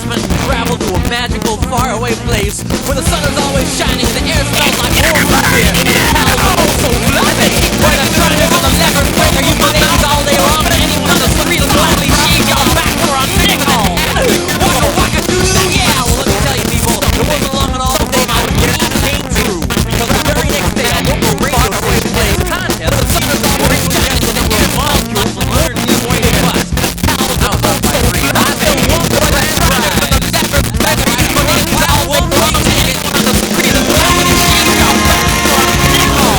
basement and travel to a magical, faraway place where the sun is always shining and the air smells like warm beer. Pals are also loving, where the driving on the lever breaker you blaze all day long to anyone on the street will gladly shave your back for a nickel. Waka waka doo, yeah. Well, let me tell you people, it wasn't long at all before my dream came true. Because the very next day I local radio station plays contest. The sun is always shining and the air molecules will learn to swing fast. Pals out of my dream. I've been one for the drive. The lever breaker you blaze all will run to anyone on the street will gladly shave your back for a nickel.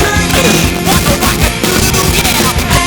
Waka waka doo, yeah.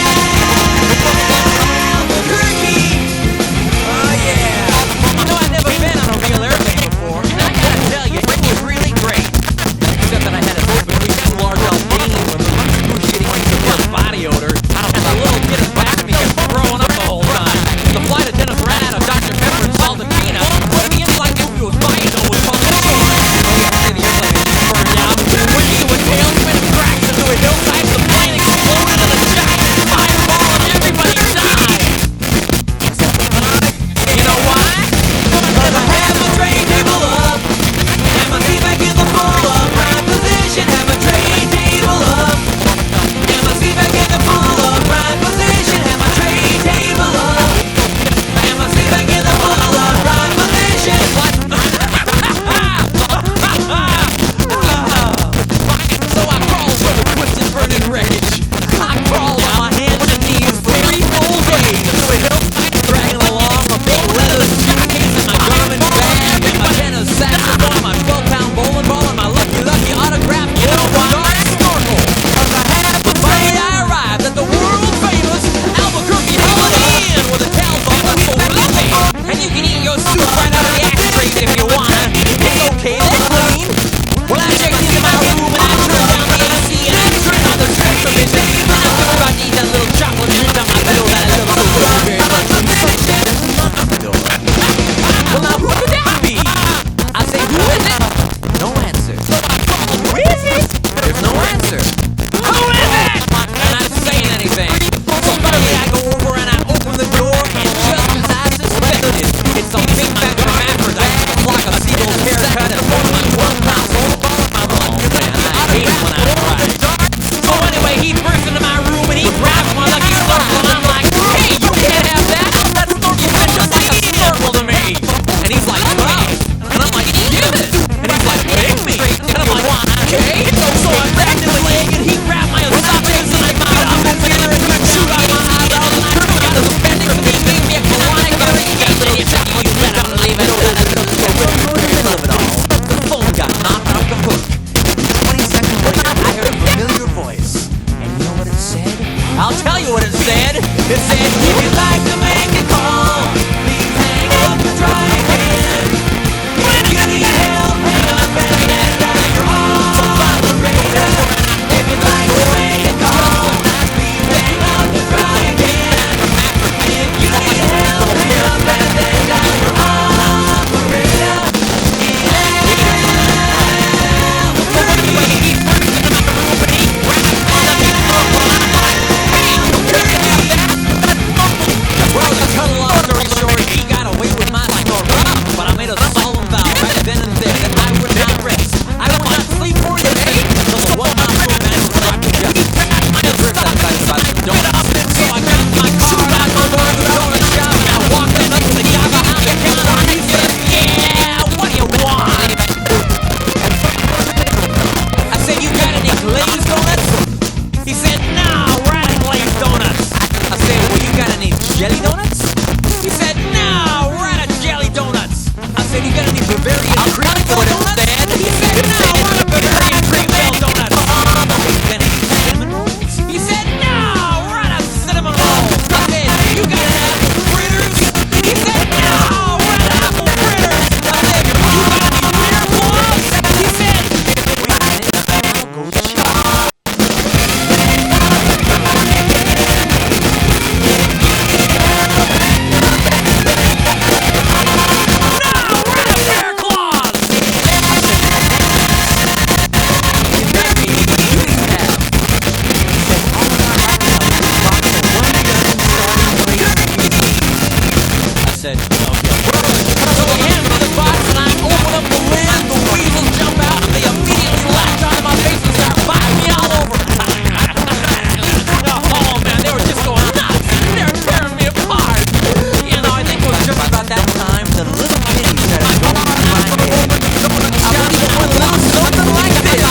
city started going through my head. I believe it went a little something like this.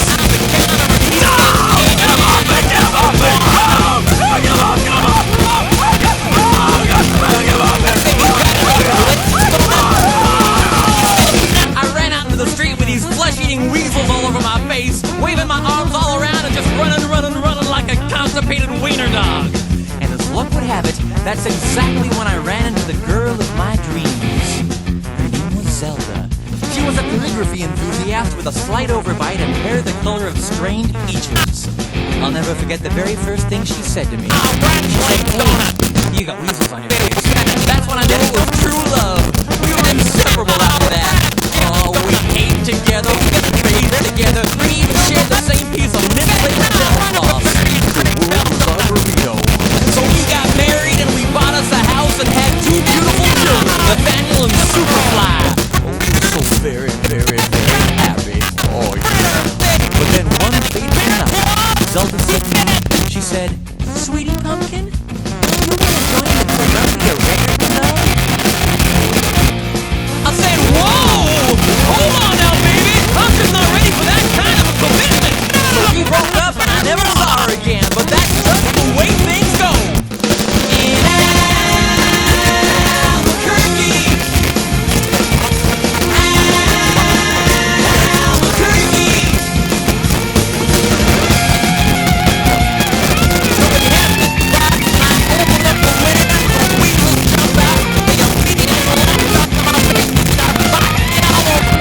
I ran out into the street with these flesh-eating weasels all over my face, waving my arms all around and just running like a constipated wiener dog. And as luck would have it, that's exactly when I ran into the girl of my dreams. Her name was Zelda. She was a calligraphy enthusiast with a slight overbite and hair the color of strained peaches. I'll never forget the very first thing she said to me. She said, "Hey, you got weasels on your face." That's when I knew it was true love. We were inseparable after that. Oh, we ate together, we bathed together, we even shared the same piece of mint-flavored dental floss. So we got married and we bought us a house and had 2 beautiful children, Nathaniel and Superfly. Oh, we were so very, very, very happy. Oh, yeah. But then one fateful night, Zelda said to me, she said, "Sweetie Pumpkin, you want to join the Columbia Record Club?" I said, "Whoa! Hold on now, baby! I'm just not ready for that kind of a commitment!" So we broke up and I never saw her again, but that's just the way things go. In Albuquerque! Albuquerque! So when you have this box, I open up the window, the weasels jump out, they immediately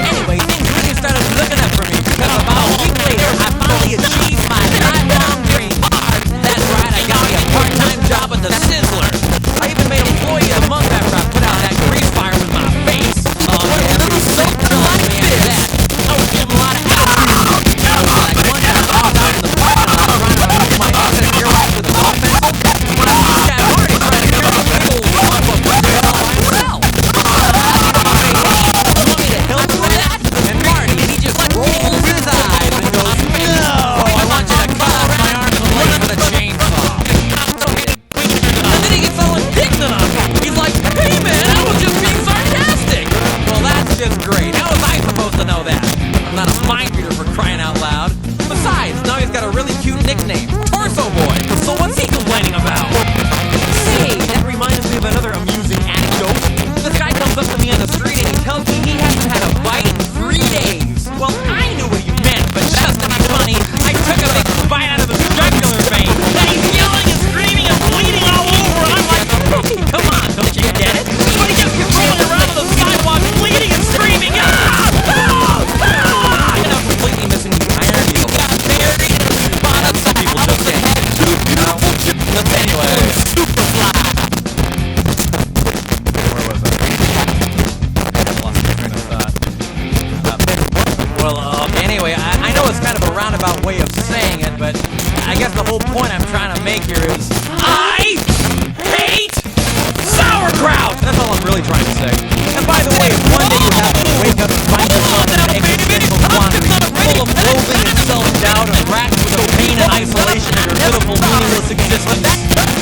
Anyway, things really started looking up for me, because about a week later, I finally achieved my lifelong dream. That's right, I got me a part-time job at the Sizzler. I even made employee of the month after I put out that grease fire with my face. Oh, yeah, little something like this. I was getting a lot of out. Like one time I was out in the parking lot trying to move my excess earwax with a golf pencil. When I was at Marty trying to hear the people pump up the grill by himself. Want me to help you with that? And Marty, he just rolls his eyes and goes, "No, I want you to cut off my arm and leg with a chainsaw." And then he gets all indignant on me. He's like, "Hey man, I was just being sarcastic." Well, that's just great. How was I supposed to know that? I'm not a mind reader for crying out loud. Besides, now he's got a really cute nickname, Torso Boy. So what's he complaining about? Say, that reminds me of another amusing anecdote. This guy comes up to me on the street and he tells me he hasn't had a bite in 3 days. Well, I knew what he meant, but just to be funny, I took a big bite out of his jugular vein. And he's yelling and screaming and bleeding all over, and I'm like, "Hey, come on, don't you get it?" But he just keeps rolling around on the sidewalk, bleeding and screaming, "Ah! Ah! Ah!" And I'm completely missing the irony of got married and we bought up some people just to have 2 beautiful children. But anyway, Superfly. Where was I? I lost my train of thought. Well, anyway, I know it's kind of a roundabout way of saying it, but I guess the whole point I'm trying to make here is I hate sauerkraut! That's all I'm really trying to say. And by the way, if one day you happen to wake up and find yourself in an existential quandary full of loathing and self-doubt and racked with the pain and isolation of your pitiful, meaningless existence,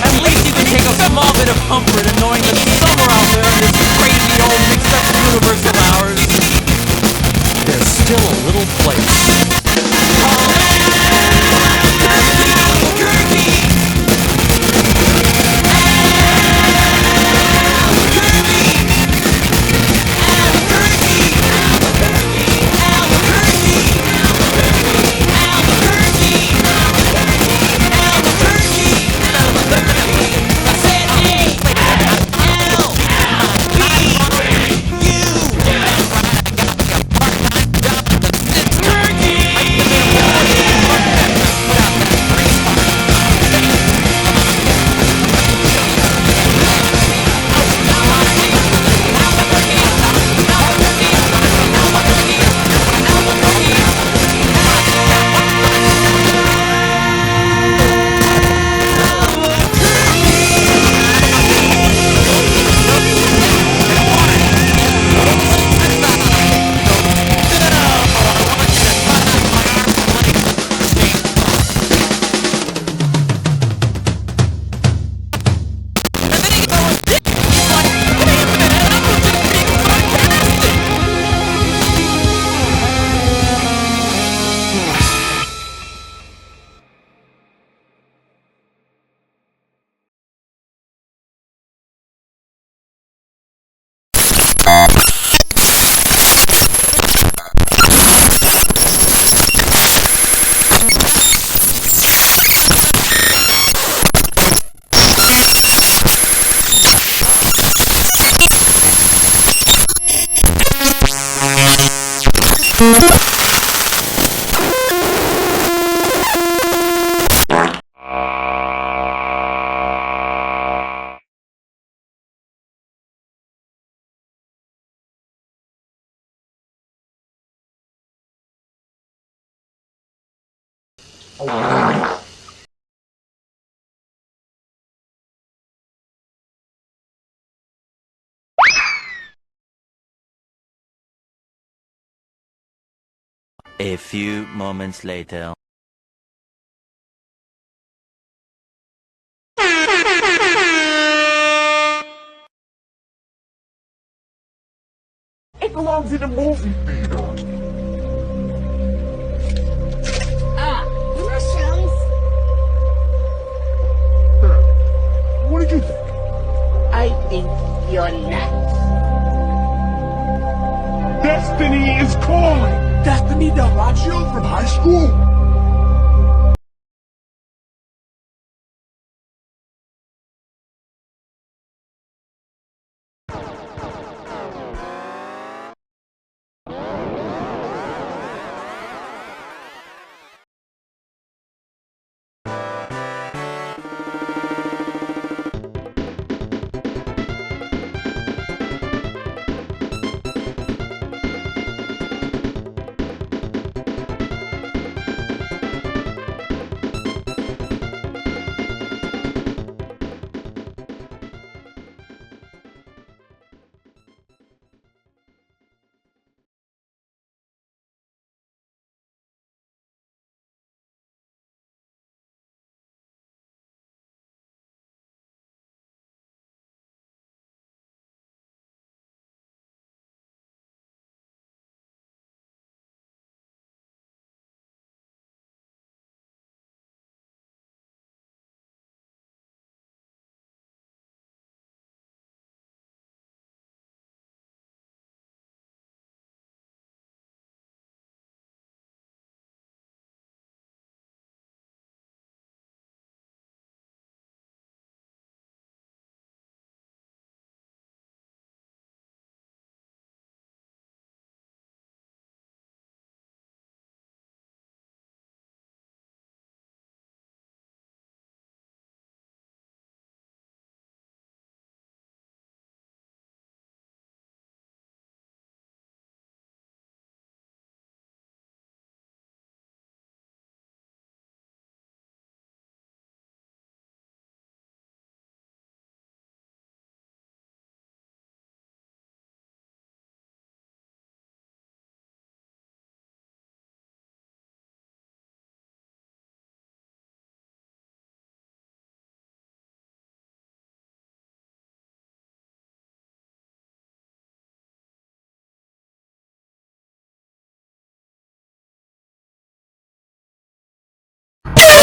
at least you can take a small bit of comfort in knowing that somewhere out there in this crazy old mixed-up universe of ours, there's still a little place. Albuquerque! A few moments later. It belongs in a movie theater. Mushrooms. What did you think? I think you're nuts. Destiny is calling! Destiny Del Vaccio from high school?